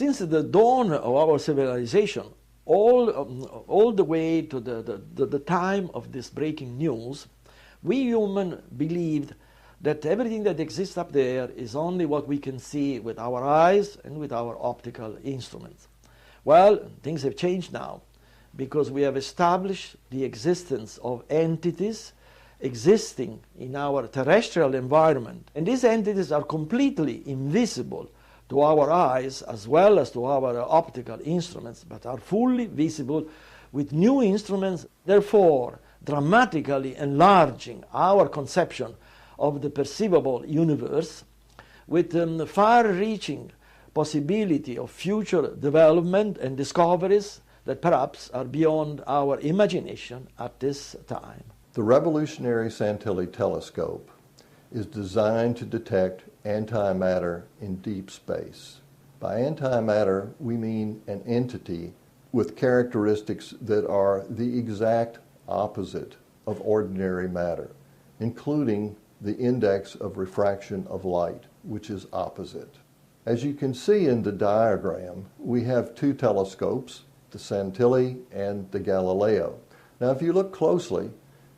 Since the dawn of our civilization, all the way to the time of this breaking news, we humans believed that everything that exists up there is only what we can see with our eyes and with our optical instruments. Well, things have changed now, because we have established the existence of entities existing in our terrestrial environment. And these entities are completely invisible to our eyes as well as to our optical instruments, but are fully visible with new instruments, therefore dramatically enlarging our conception of the perceivable universe, with far-reaching possibility of future development and discoveries that perhaps are beyond our imagination at this time. The revolutionary Santilli telescope is designed to detect antimatter in deep space. By antimatter, we mean an entity with characteristics that are the exact opposite of ordinary matter, including the index of refraction of light, which is opposite. As you can see in the diagram, we have two telescopes, the Santilli and the Galileo. Now, if you look closely,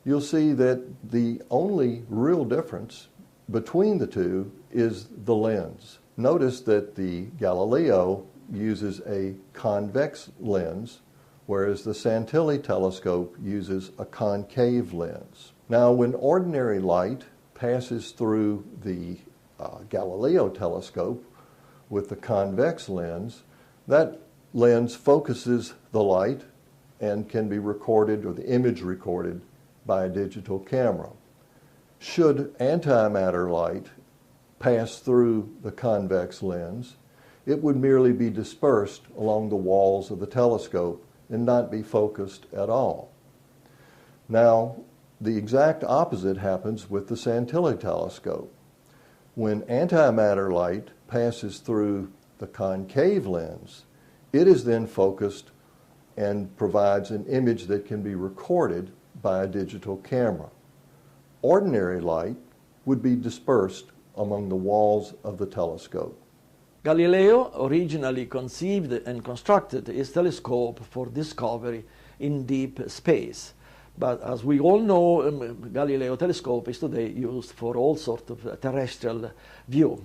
you'll see that the only real difference between the two is the lens. Notice that the Galileo uses a convex lens, whereas the Santilli telescope uses a concave lens. Now, when ordinary light passes through the Galileo telescope with the convex lens, that lens focuses the light and can be recorded, or the image recorded, by a digital camera. Should antimatter light pass through the convex lens, it would merely be dispersed along the walls of the telescope and not be focused at all. Now, the exact opposite happens with the Santilli telescope. When antimatter light passes through the concave lens, it is then focused and provides an image that can be recorded by a digital camera. Ordinary light would be dispersed among the walls of the telescope. Galileo originally conceived and constructed his telescope for discovery in deep space. But as we all know, Galileo telescope is today used for all sorts of terrestrial view.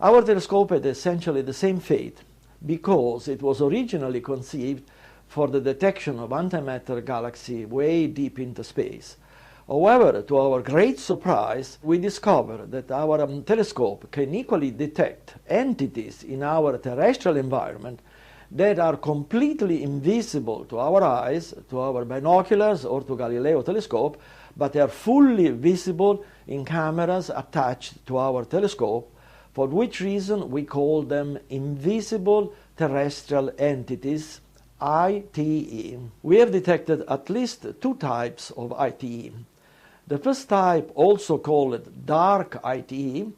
Our telescope had essentially the same fate, because it was originally conceived for the detection of antimatter galaxy way deep into space. However, to our great surprise, we discovered that our telescope can equally detect entities in our terrestrial environment that are completely invisible to our eyes, to our binoculars, or to Galileo telescope, but they are fully visible in cameras attached to our telescope, for which reason we call them invisible terrestrial entities, ITE. We have detected at least two types of ITE. The first type, also called dark ITE,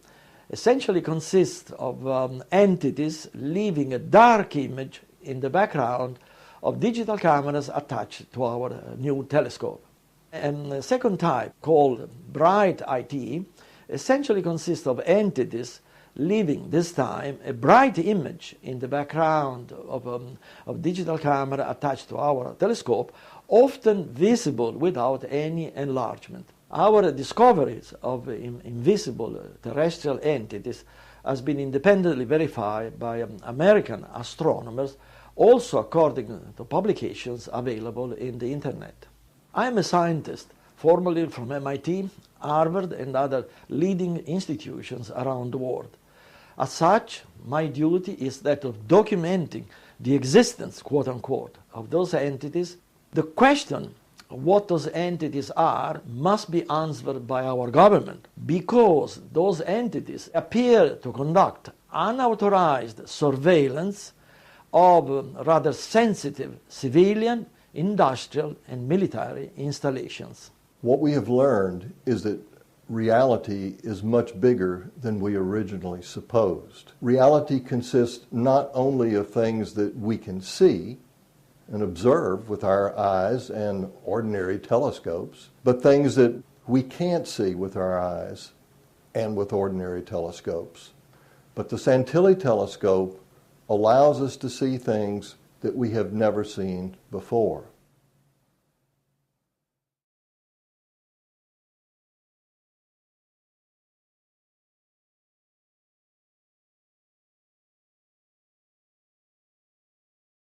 essentially consists of entities leaving a dark image in the background of digital cameras attached to our new telescope. And the second type, called bright ITE, essentially consists of entities leaving this time a bright image in the background of digital camera attached to our telescope, often visible without any enlargement. Our discoveries of invisible terrestrial entities has been independently verified by American astronomers, also according to publications available in the internet. I am a scientist, formerly from MIT, Harvard, and other leading institutions around the world. As such, my duty is that of documenting the existence, quote unquote, of those entities. The question of what those entities are must be answered by our government, because those entities appear to conduct unauthorized surveillance of rather sensitive civilian, industrial, and military installations. What we have learned is that reality is much bigger than we originally supposed. Reality consists not only of things that we can see and observe with our eyes and ordinary telescopes, but things that we can't see with our eyes and with ordinary telescopes. But the Santilli telescope allows us to see things that we have never seen before.